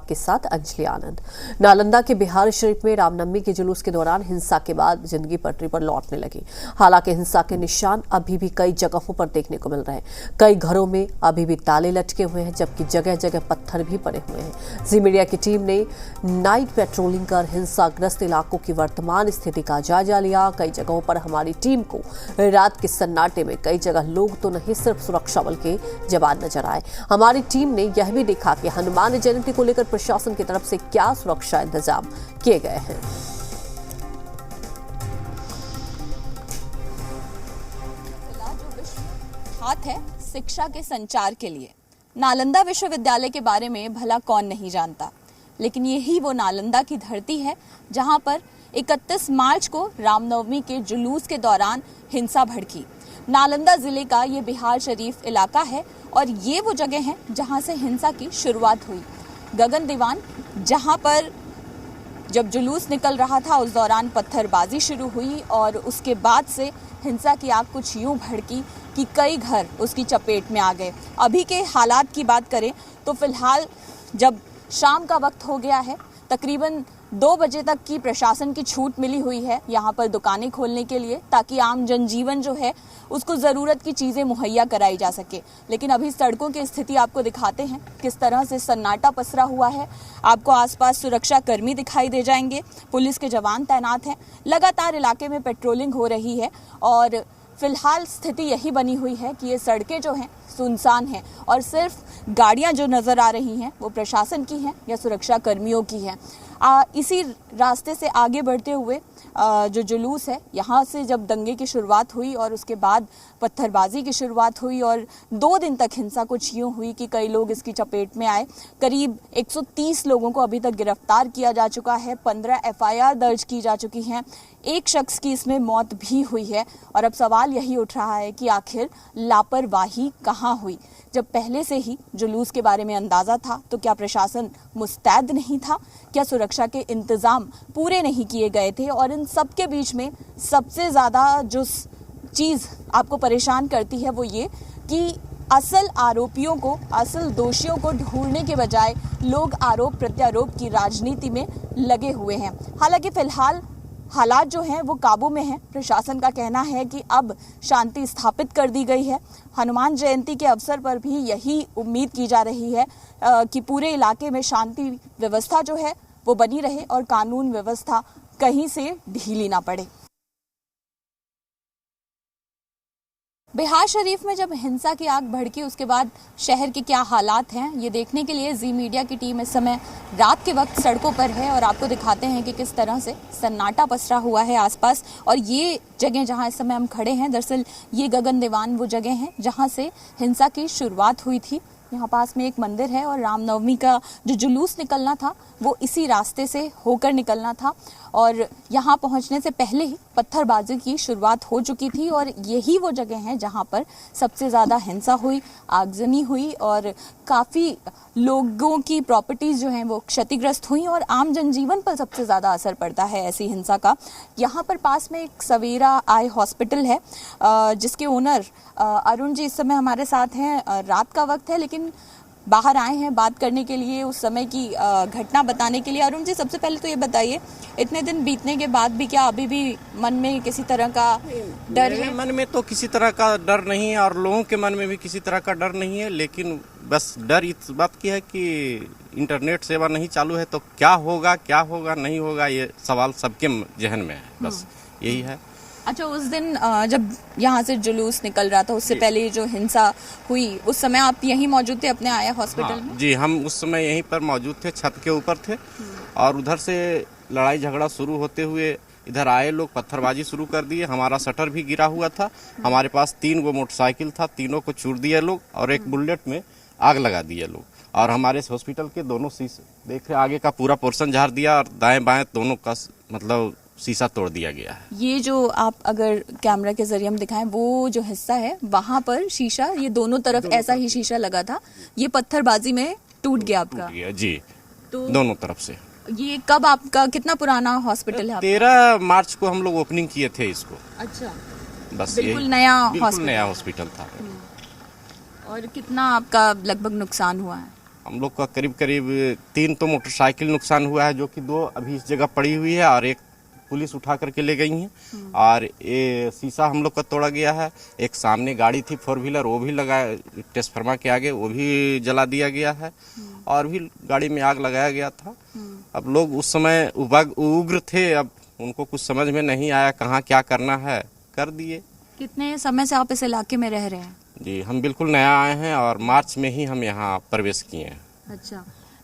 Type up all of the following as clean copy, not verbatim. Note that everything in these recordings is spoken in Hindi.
आपके साथ अंजलि आनंद। नालंदा के बिहार शरीफ में रामनवमी के जुलूस के दौरान हिंसा के बाद जिंदगी पटरी पर लौटने लगी। हालांकि हिंसा के निशान अभी भी कई जगहों पर देखने को मिल रहे हैं। कई घरों में अभी भी ताले लटके हुए हैं, जबकि जगह जगह पत्थर भी पड़े हुए हैं। जी मीडिया की टीम ने नाइट पेट्रोलिंग कर हिंसाग्रस्त इलाकों की वर्तमान स्थिति का जायजा लिया। कई जगहों पर हमारी टीम को रात के सन्नाटे में कई जगह लोग तो नहीं, सिर्फ सुरक्षा बल के जवान नजर आए। हमारी टीम ने यह भी देखा कि हनुमान जयंती को लेकर प्रशासन की तरफ से क्या सुरक्षा इंतजाम किए गए हैं। हाथ है शिक्षा के संचार के लिए। नालंदा विश्वविद्यालय के बारे में भला कौन नहीं जानता, लेकिन यही वो नालंदा की धरती है जहां पर 31 मार्च को रामनवमी के जुलूस के दौरान हिंसा भड़की। नालंदा जिले का ये बिहार शरीफ इलाका है और ये वो जगह है जहां से हिंसा की शुरुआत हुई। गगन दीवान, जहां पर जब जुलूस निकल रहा था उस दौरान पत्थरबाजी शुरू हुई और उसके बाद से हिंसा की आग कुछ यूं भड़की कि कई घर उसकी चपेट में आ गए। अभी के हालात की बात करें तो फिलहाल जब शाम का वक्त हो गया है, तकरीबन 2 बजे तक की प्रशासन की छूट मिली हुई है यहाँ पर दुकानें खोलने के लिए, ताकि आम जनजीवन जो है उसको ज़रूरत की चीज़ें मुहैया कराई जा सके। लेकिन अभी सड़कों की स्थिति आपको दिखाते हैं किस तरह से सन्नाटा पसरा हुआ है। आपको आसपास सुरक्षा कर्मी दिखाई दे जाएंगे, पुलिस के जवान तैनात हैं, लगातार इलाके में पेट्रोलिंग हो रही है और फिलहाल स्थिति यही बनी हुई है कि ये सड़कें जो हैं सुनसान हैं और सिर्फ गाड़ियां जो नज़र आ रही हैं वो प्रशासन की हैं या सुरक्षा कर्मियों की हैं। इसी रास्ते से आगे बढ़ते हुए जो जुलूस है, यहाँ से जब दंगे की शुरुआत हुई और उसके बाद पत्थरबाजी की शुरुआत हुई और 2 दिन तक हिंसा कुछ यूँ हुई कि कई लोग इसकी चपेट में आए। करीब 130 लोगों को अभी तक गिरफ्तार किया जा चुका है, 15 FIR दर्ज की जा चुकी हैं, एक शख्स की इसमें मौत भी हुई है। और अब सवाल यही उठ रहा है कि आखिर लापरवाही कहाँ हुई? जब पहले से ही जुलूस के बारे में अंदाज़ा था तो क्या प्रशासन मुस्तैद नहीं था? क्या सुरक्षा के इंतज़ाम पूरे नहीं किए गए थे? और इन सब के बीच में सबसे ज़्यादा जो चीज़ आपको परेशान करती है वो ये कि असल आरोपियों को, असल दोषियों को ढूंढने के बजाय लोग आरोप प्रत्यारोप की राजनीति में लगे हुए हैं। हालांकि फ़िलहाल हालात जो हैं वो काबू में हैं। प्रशासन का कहना है कि अब शांति स्थापित कर दी गई है। हनुमान जयंती के अवसर पर भी यही उम्मीद की जा रही है कि पूरे इलाके में शांति व्यवस्था जो है वो बनी रहे और कानून व्यवस्था कहीं से ढीली ना पड़े। बिहार शरीफ में जब हिंसा की आग भड़की उसके बाद शहर के क्या हालात हैं, ये देखने के लिए जी मीडिया की टीम इस समय रात के वक्त सड़कों पर है और आपको दिखाते हैं कि किस तरह से सन्नाटा पसरा हुआ है आसपास। और ये जगह जहां इस समय हम खड़े हैं, दरअसल ये गगन दीवान वो जगह है जहां से हिंसा की शुरुआत हुई थी। यहाँ पास में एक मंदिर है और रामनवमी का जो जुलूस निकलना था वो इसी रास्ते से होकर निकलना था और यहाँ पहुँचने से पहले ही पत्थरबाजी की शुरुआत हो चुकी थी। और यही वो जगह है जहाँ पर सबसे ज़्यादा हिंसा हुई, आगजनी हुई और काफ़ी लोगों की प्रॉपर्टीज़ जो हैं वो क्षतिग्रस्त हुई और आम जनजीवन पर सबसे ज़्यादा असर पड़ता है ऐसी हिंसा का। यहाँ पर पास में एक सवेरा आई हॉस्पिटल है जिसके ओनर अरुण जी इस समय हमारे साथ हैं। रात का वक्त है लेकिन बाहर आए हैं बात करने के लिए, उस समय की घटना बताने के लिए। अरुण जी, सबसे पहले तो ये बताइए, इतने दिन बीतने के बाद भी क्या अभी भी मन में किसी तरह का डर है? मन में तो किसी तरह का डर नहीं है और लोगों के मन में भी किसी तरह का डर नहीं है, लेकिन बस डर इस बात की है कि इंटरनेट सेवा नहीं चालू है तो क्या होगा नहीं होगा, ये सवाल सबके जहन में है, बस यही है। अच्छा, उस दिन जब यहाँ से जुलूस निकल रहा था उससे पहले जो हिंसा हुई उस समय आप यहीं मौजूद थे अपने आया हॉस्पिटल में? जी, हम उस समय यहीं पर मौजूद थे, छत के ऊपर थे और उधर से लड़ाई झगड़ा शुरू होते हुए इधर आए लोग, पत्थरबाजी शुरू कर दिए। हमारा शटर भी गिरा हुआ था, हमारे पास 3 गो मोटरसाइकिल था, तीनों को चूर दिए लोग और एक बुलेट में आग लगा दिए लोग। और हमारे हॉस्पिटल के दोनों शीशे देख रहे, आगे का पूरा पोर्शन झाड़ दिया और दाएं बाएं दोनों का मतलब शीशा तोड़ दिया गया है। ये जो आप अगर कैमरा के जरिए हम दिखाएं, वो जो हिस्सा है वहाँ पर शीशा, ये दोनों तरफ ऐसा ही शीशा लगा था, ये पत्थरबाजी में टूट गया आपका? जी, तो दोनों तरफ से। ये कब आपका, कितना पुराना हॉस्पिटल है? 13 मार्च को हम लोग ओपनिंग किए थे इसको। अच्छा, बस बिल्कुल नया हॉस्पिटल था। और कितना आपका लगभग नुकसान हुआ है? हम लोग का करीब करीब 3 तो मोटरसाइकिल नुकसान हुआ है, जो कि 2 अभी इस जगह पड़ी हुई है और एक पुलिस उठा करके ले गई है। और ये शीशा हम लोग का तोड़ा गया है। एक सामने गाड़ी थी 4 व्हीलर, वो भी लगा ट्रांसफार्मर के आगे, वो भी जला दिया गया है और भी गाड़ी में आग लगाया गया था। अब लोग उस समय उग्र थे, अब उनको कुछ समझ में नहीं आया कहाँ क्या करना है, कर दिए। कितने समय से आप इस इलाके में रह रहे हैं? जी, हम बिल्कुल नया आए हैं और मार्च में ही हम यहाँ प्रवेश किए हैं। अच्छा,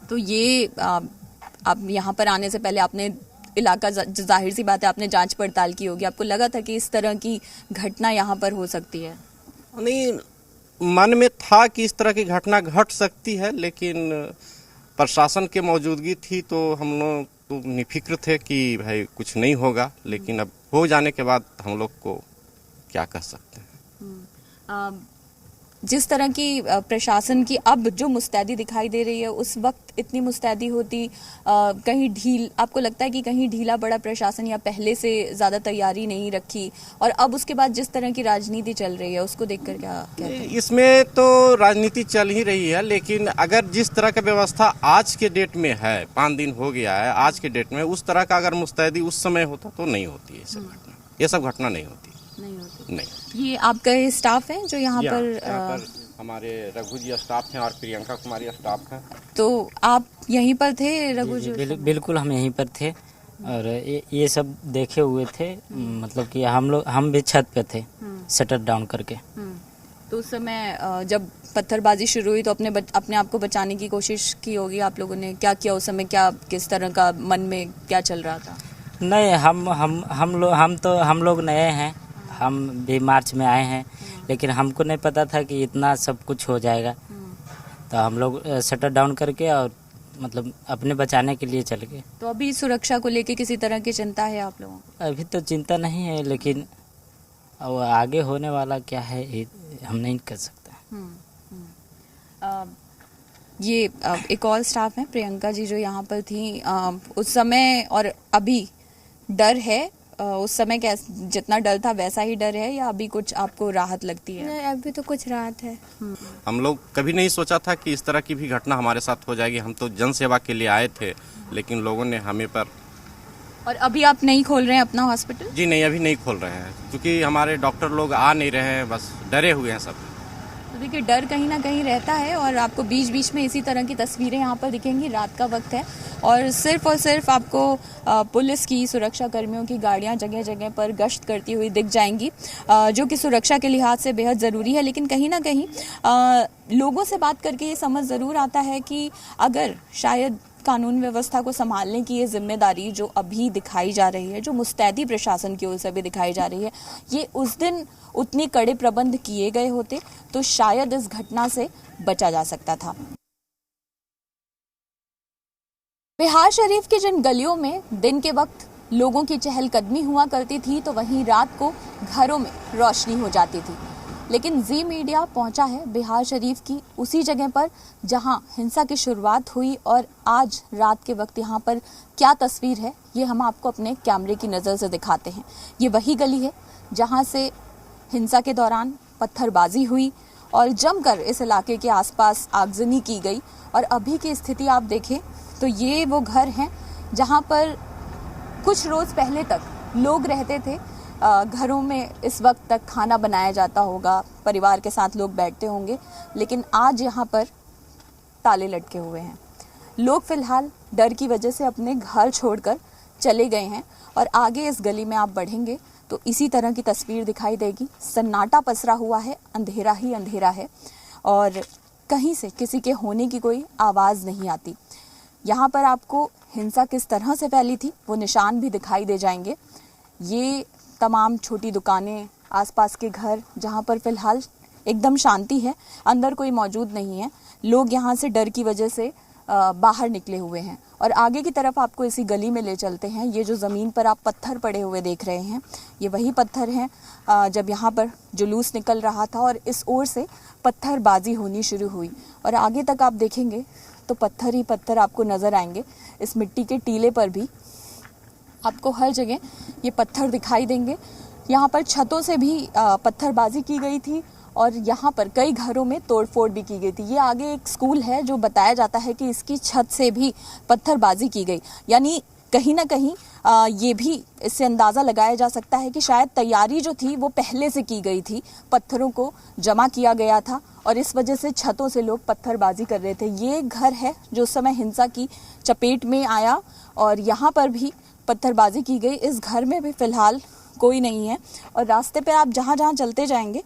तो ये आप यहाँ पर आने से पहले आपने इलाका, जाहिर सी बात है आपने जांच पड़ताल की होगी, आपको लगा था कि इस तरह की घटना यहाँ पर हो सकती है? नहीं, मन में था कि इस तरह की घटना घट सकती है, लेकिन प्रशासन की मौजूदगी थी तो हम लोग तो निफिक्र थे कि भाई कुछ नहीं होगा, लेकिन अब हो जाने के बाद हम लोग को क्या कह सकते हैं। जिस तरह की प्रशासन की अब जो मुस्तैदी दिखाई दे रही है, उस वक्त इतनी मुस्तैदी होती, कहीं आपको लगता है कि कहीं ढीला पड़ा प्रशासन या पहले से ज़्यादा तैयारी नहीं रखी? और अब उसके बाद जिस तरह की राजनीति चल रही है उसको देखकर क्या कहते हैं? इसमें तो राजनीति चल ही रही है, लेकिन अगर जिस तरह का व्यवस्था आज के डेट में है, 5 दिन हो गया है, आज के डेट में उस तरह का अगर मुस्तैदी उस समय होता तो नहीं होती ये सब घटना। ये सब घटना नहीं होती। नहीं। ये आपका स्टाफ है जो यहाँ पर हमारे रघु जी स्टाफ हैं और प्रियंका कुमारी स्टाफ हैं। तो आप यहीं पर थे रघु जी? बिल्कुल हम यहीं पर थे और ये सब देखे हुए थे। मतलब कि हम भी छत पे थे शटर डाउन करके। तो उस समय जब पत्थरबाजी शुरू हुई तो अपने आप को बचाने की कोशिश की होगी आप लोगों ने? क्या किया उस समय? क्या किस तरह का मन में क्या चल रहा था? नहीं, हम लोग नए हैं, हम भी मार्च में आए हैं, लेकिन हमको नहीं पता था कि इतना सब कुछ हो जाएगा। तो हम लोग शटर डाउन करके और मतलब अपने बचाने के लिए चल गए। तो अभी सुरक्षा को लेके किसी तरह की चिंता है आप लोगों को? अभी तो चिंता नहीं है, लेकिन आगे होने वाला क्या है हम नहीं कर सकते। ये एक और स्टाफ है प्रियंका जी जो यहाँ पर थी, उस समय और अभी डर है? उस समय जितना डर था वैसा ही डर है या अभी कुछ आपको राहत लगती है? नहीं, अभी तो कुछ राहत है। हम लोग कभी नहीं सोचा था कि इस तरह की भी घटना हमारे साथ हो जाएगी। हम तो जन सेवा के लिए आए थे, लेकिन लोगों ने हमें पर। और अभी आप नहीं खोल रहे हैं अपना हॉस्पिटल? जी नहीं, अभी नहीं खोल रहे हैं क्योंकि हमारे डॉक्टर लोग आ नहीं रहे हैं, बस डरे हुए हैं सब। तो देखिए, डर कहीं ना कहीं रहता है और आपको बीच बीच में इसी तरह की तस्वीरें यहाँ पर दिखेंगी। रात का वक्त है और सिर्फ आपको पुलिस की, सुरक्षा कर्मियों की गाड़ियाँ जगह जगह पर गश्त करती हुई दिख जाएंगी, जो कि सुरक्षा के लिहाज से बेहद ज़रूरी है। लेकिन कहीं ना कहीं लोगों से बात करके ये समझ ज़रूर आता है कि अगर शायद कानून व्यवस्था को संभालने की ये जिम्मेदारी जो अभी दिखाई जा रही है, जो मुस्तैदी प्रशासन की ओर से भी दिखाई जा रही है, ये उस दिन उतने कड़े प्रबंध किए गए होते तो शायद इस घटना से बचा जा सकता था। बिहार शरीफ की जिन गलियों में दिन के वक्त लोगों की चहलकदमी हुआ करती थी, तो वहीं रात को घरों में रोशनी हो जाती थी। लेकिन जी मीडिया पहुंचा है बिहार शरीफ की उसी जगह पर जहां हिंसा की शुरुआत हुई, और आज रात के वक्त यहां पर क्या तस्वीर है ये हम आपको अपने कैमरे की नज़र से दिखाते हैं। ये वही गली है जहां से हिंसा के दौरान पत्थरबाजी हुई और जमकर इस इलाके के आसपास आगजनी की गई। और अभी की स्थिति आप देखें तो ये वो घर हैं जहां पर कुछ रोज़ पहले तक लोग रहते थे। घरों में इस वक्त तक खाना बनाया जाता होगा, परिवार के साथ लोग बैठते होंगे, लेकिन आज यहाँ पर ताले लटके हुए हैं। लोग फिलहाल डर की वजह से अपने घर छोड़कर चले गए हैं और आगे इस गली में आप बढ़ेंगे तो इसी तरह की तस्वीर दिखाई देगी। सन्नाटा पसरा हुआ है, अंधेरा ही अंधेरा है और कहीं से किसी के होने की कोई आवाज़ नहीं आती। यहाँ पर आपको हिंसा किस तरह से फैली थी वो निशान भी दिखाई दे जाएंगे। ये तमाम छोटी दुकानें, आसपास के घर जहाँ पर फ़िलहाल एकदम शांति है, अंदर कोई मौजूद नहीं है। लोग यहाँ से डर की वजह से बाहर निकले हुए हैं। और आगे की तरफ आपको इसी गली में ले चलते हैं। ये जो ज़मीन पर आप पत्थर पड़े हुए देख रहे हैं, ये वही पत्थर हैं जब यहाँ पर जुलूस निकल रहा था और इस ओर से पत्थरबाजी होनी शुरू हुई। और आगे तक आप देखेंगे तो पत्थर ही पत्थर आपको नज़र आएंगे। इस मिट्टी के टीले पर भी आपको हर जगह ये पत्थर दिखाई देंगे। यहाँ पर छतों से भी पत्थरबाजी की गई थी और यहाँ पर कई घरों में तोड़फोड़ भी की गई थी। ये आगे एक स्कूल है जो बताया जाता है कि इसकी छत से भी पत्थरबाजी की गई, यानी कहीं ना कहीं ये भी इससे अंदाज़ा लगाया जा सकता है कि शायद तैयारी जो थी वो पहले से की गई थी, पत्थरों को जमा किया गया था और इस वजह से छतों से लोग पत्थरबाजी कर रहे थे। ये घर है जो उस समय हिंसा की चपेट में आया और यहाँ पर भी पत्थरबाजी की गई। इस घर में भी फ़िलहाल कोई नहीं है और रास्ते पे आप जहाँ जहाँ चलते जाएंगे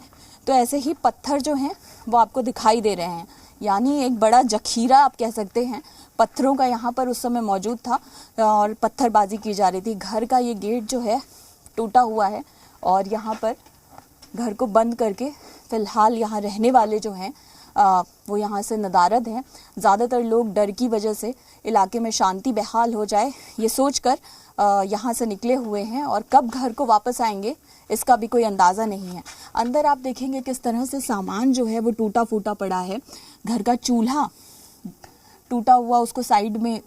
तो ऐसे ही पत्थर जो हैं वो आपको दिखाई दे रहे हैं, यानी एक बड़ा जखीरा आप कह सकते हैं पत्थरों का यहाँ पर उस समय मौजूद था और पत्थरबाजी की जा रही थी। घर का ये गेट जो है टूटा हुआ है और यहाँ पर घर को बंद करके फ़िलहाल यहाँ रहने वाले जो हैं वो यहाँ से नदारद हैं। ज़्यादातर लोग डर की वजह से इलाके में शांति बहाल हो जाए ये सोचकर यहाँ से निकले हुए हैं और कब घर को वापस आएंगे इसका भी कोई अंदाज़ा नहीं है। अंदर आप देखेंगे किस तरह से सामान जो है वो टूटा फूटा पड़ा है। घर का चूल्हा टूटा हुआ उसको साइड में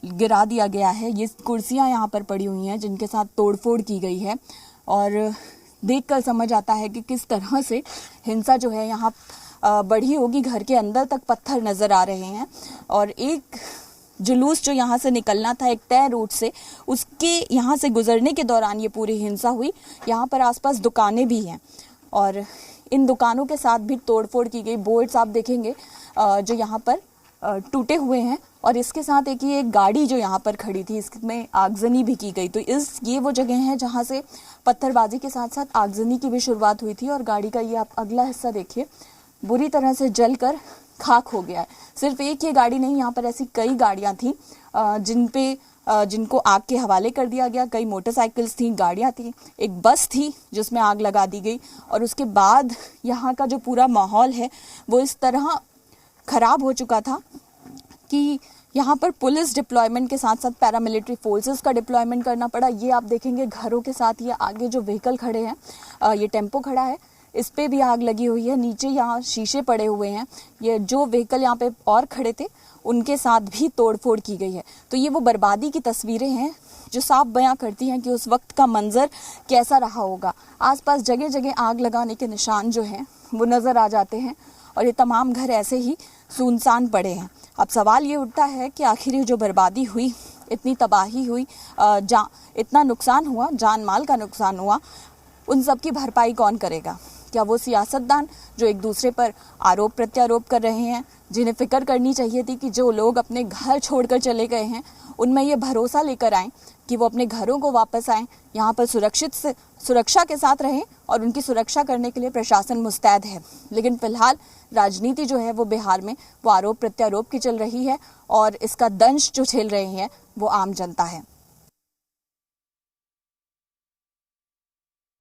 गिरा दिया गया है। ये कुर्सियाँ यहाँ पर पड़ी हुई हैं जिनके साथ तोड़फोड़ की गई है और देखकर समझ आता है कि किस तरह से हिंसा जो है यहाँ बढ़ी होगी। घर के अंदर तक पत्थर नज़र आ रहे हैं और एक जुलूस जो यहाँ से निकलना था एक तय रूट से, उसके यहाँ से गुजरने के दौरान ये पूरी हिंसा हुई। यहाँ पर आसपास दुकानें भी हैं और इन दुकानों के साथ भी तोड़फोड़ की गई। बोर्ड्स आप देखेंगे जो यहाँ पर टूटे हुए हैं और इसके साथ एक गाड़ी जो यहाँ पर खड़ी थी इसमें आगजनी भी की गई। तो ये वो जगह है जहाँ से पत्थरबाजी के साथ साथ आगजनी की भी शुरुआत हुई थी और गाड़ी का ये आप अगला हिस्सा देखिए बुरी तरह से जलकर खाक हो गया है। सिर्फ एक ये गाड़ी नहीं, यहाँ पर ऐसी कई गाड़ियाँ थीं जिनको आग के हवाले कर दिया गया। कई मोटरसाइकिल्स थी, गाड़ियाँ थी, एक बस थी जिसमें आग लगा दी गई और उसके बाद यहाँ का जो पूरा माहौल है वो इस तरह ख़राब हो चुका था कि यहाँ पर पुलिस डिप्लॉयमेंट के साथ साथ पैरामिलिट्री फोर्सेस का डिप्लॉयमेंट करना पड़ा। ये आप देखेंगे घरों के साथ ये आगे जो व्हीकल खड़े हैं, ये टेम्पो खड़ा है, इस पे भी आग लगी हुई है। नीचे यहाँ शीशे पड़े हुए हैं। ये जो व्हीकल यहाँ पे और खड़े थे उनके साथ भी तोड़फोड़ की गई है। तो ये वो बर्बादी की तस्वीरें हैं जो साफ बयां करती हैं कि उस वक्त का मंजर कैसा रहा होगा। आसपास जगह जगह आग लगाने के निशान जो हैं वो नज़र आ जाते हैं और ये तमाम घर ऐसे ही सुनसान पड़े हैं। अब सवाल ये उठता है कि आखिर ये जो बर्बादी हुई, इतनी तबाही हुई, इतना नुकसान हुआ, जान माल का नुकसान हुआ, उन सब की भरपाई कौन करेगा? क्या वो सियासतदान जो एक दूसरे पर आरोप प्रत्यारोप कर रहे हैं, जिन्हें फ़िक्र करनी चाहिए थी कि जो लोग अपने घर छोड़कर चले गए हैं उनमें ये भरोसा लेकर आएँ कि वो अपने घरों को वापस आएँ, यहाँ पर सुरक्षा के साथ रहें और उनकी सुरक्षा करने के लिए प्रशासन मुस्तैद है। लेकिन फ़िलहाल राजनीति जो है वो बिहार में वो आरोप प्रत्यारोप की चल रही है और इसका दंश जो झेल रहे हैं वो आम जनता है।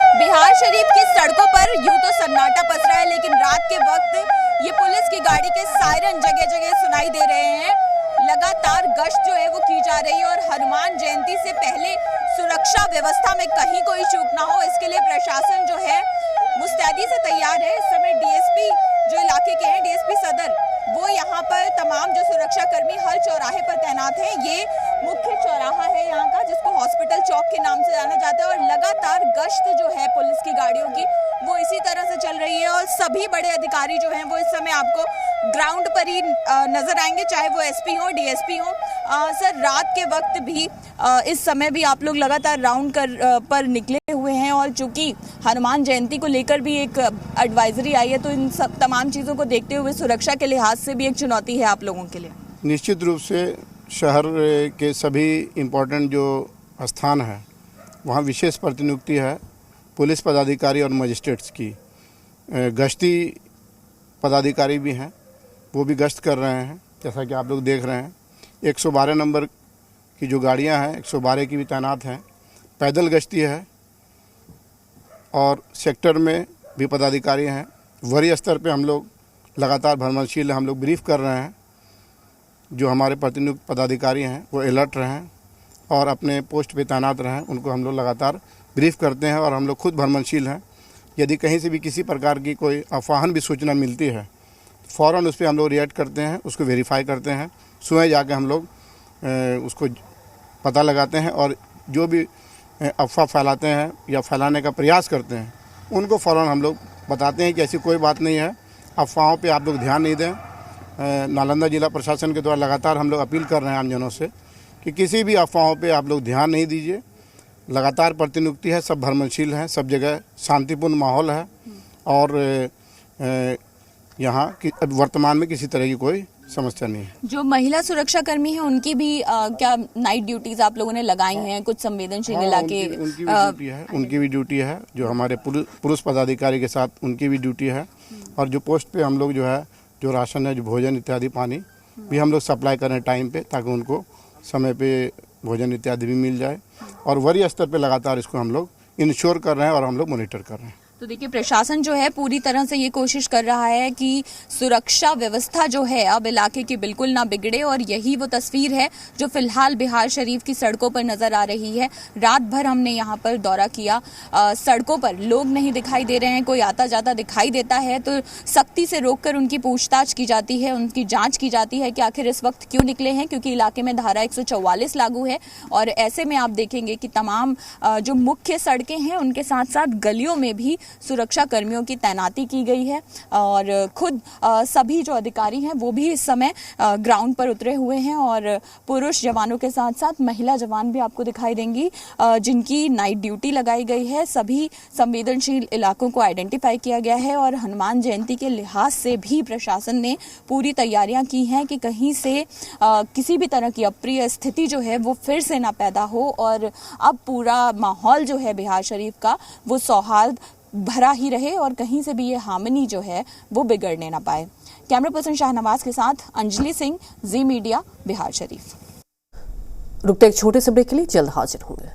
बिहार शरीफ की सड़कों पर यूं तो सन्नाटा पसरा है, लेकिन रात के वक्त ये पुलिस की गाड़ी के सायरन जगह जगह सुनाई दे रहे हैं। लगातार गश्त जो है वो की जा रही है और हनुमान जयंती से पहले सुरक्षा व्यवस्था में कहीं कोई चूक ना हो, इसके लिए प्रशासन जो है मुस्तैदी से तैयार है। इस समय डीएसपी जो इलाके के हैं, डीएसपी सदर, वो यहाँ पर तमाम जो सुरक्षा कर्मी हर चौराहे पर तैनात हैं। ये मुख्य चौराहा है यहाँ का जिसको हॉस्पिटल चौक के नाम से जाना जाता है और लगातार गश्त जो है पुलिस की गाड़ियों की वो इसी तरह से चल रही है और सभी बड़े अधिकारी जो हैं वो इस समय आपको ग्राउंड पर ही नजर आएंगे, चाहे वो एसपी हो, डीएसपी हो। सर, रात के वक्त भी इस समय भी आप लोग लगातार राउंड पर निकले हुए हैं और चूंकि हनुमान जयंती को लेकर भी एक एडवाइजरी आई है, तो इन सब तमाम चीज़ों को देखते हुए सुरक्षा के लिहाज से भी एक चुनौती है आप लोगों के लिए। निश्चित रूप से शहर के सभी इम्पोर्टेंट जो स्थान है वहाँ विशेष प्रतिनियुक्ति है पुलिस पदाधिकारी और मजिस्ट्रेट्स की। गश्ती पदाधिकारी भी हैं, वो भी गश्त कर रहे हैं, जैसा कि आप लोग देख रहे हैं। 112 नंबर की जो गाड़ियां हैं 112 की भी तैनात हैं। पैदल गश्ती है और सेक्टर में भी पदाधिकारी हैं। वरीय स्तर पे हम लोग लगातार भ्रमणशील हम लोग ब्रीफ कर रहे हैं। जो हमारे प्रतिनियुक्त पदाधिकारी हैं वो अलर्ट रहें और अपने पोस्ट पे तैनात रहें, उनको हम लोग लगातार ब्रीफ करते हैं और हम लोग खुद भ्रमणशील हैं। यदि कहीं से भी किसी प्रकार की कोई अफवाहन भी सूचना मिलती है फ़ौरन उस पर हम लोग रिएक्ट करते हैं, उसको वेरीफाई करते हैं। सुबह जाके हम लोग उसको पता लगाते हैं और जो भी अफवाह फैलाते हैं या फैलाने का प्रयास करते हैं उनको फ़ौरन हम लोग बताते हैं कि ऐसी कोई बात नहीं है, अफवाहों पे आप लोग ध्यान नहीं दें। नालंदा जिला प्रशासन के द्वारा लगातार हम लोग अपील कर रहे हैं आमजनों से कि किसी भी अफवाहों पे आप लोग ध्यान नहीं दीजिए। लगातार प्रतिनियुक्ति है, सब भ्रमणशील हैं, सब जगह शांतिपूर्ण माहौल है और यहाँ वर्तमान में किसी तरह की कोई समस्या नहीं है। जो महिला सुरक्षा कर्मी हैं उनकी भी क्या नाइट ड्यूटीज आप लोगों ने लगाई हैं कुछ संवेदनशील इलाके? उनकी भी ड्यूटी है। जो हमारे पुरुष पदाधिकारी के साथ उनकी भी ड्यूटी है और जो पोस्ट पे हम लोग जो है, जो राशन है, जो भोजन इत्यादि, पानी भी हम लोग सप्लाई करें टाइम पे, ताकि उनको समय पे भोजन इत्यादि भी मिल जाए। और वरीय स्तर पे लगातार इसको हम लोग इंश्योर कर रहे हैं और हम लोग मॉनिटर कर रहे हैं। तो देखिए, प्रशासन जो है पूरी तरह से ये कोशिश कर रहा है कि सुरक्षा व्यवस्था जो है अब इलाके की बिल्कुल ना बिगड़े, और यही वो तस्वीर है जो फिलहाल बिहार शरीफ की सड़कों पर नजर आ रही है। रात भर हमने यहाँ पर दौरा किया, सड़कों पर लोग नहीं दिखाई दे रहे हैं। कोई आता जाता दिखाई देता है तो सख्ती से रोककर उनकी पूछताछ की जाती है, उनकी जाँच की जाती है कि आखिर इस वक्त क्यों निकले हैं, क्योंकि इलाके में धारा 144 लागू है। और ऐसे में आप देखेंगे कि तमाम जो मुख्य सड़कें हैं उनके साथ साथ गलियों में भी सुरक्षा कर्मियों की तैनाती की गई है और खुद सभी जो अधिकारी हैं वो भी इस समय ग्राउंड पर उतरे हुए हैं। और पुरुष जवानों के साथ साथ महिला जवान भी आपको दिखाई देंगी जिनकी नाइट ड्यूटी लगाई गई है। सभी संवेदनशील इलाकों को आइडेंटिफाई किया गया है और हनुमान जयंती के लिहाज से भी प्रशासन ने पूरी तैयारियां की हैं कि कहीं से किसी भी तरह की अप्रिय स्थिति जो है वो फिर से ना पैदा हो। और अब पूरा माहौल जो है बिहार शरीफ का वो सौहार्द भरा ही रहे और कहीं से भी ये हार्मनी जो है वो बिगड़ने ना पाए। कैमरा पर्सन शाहनवाज के साथ अंजलि सिंह, जी मीडिया, बिहार शरीफ। रुकते एक छोटे से ब्रेक के लिए, जल्द हाजिर होंगे।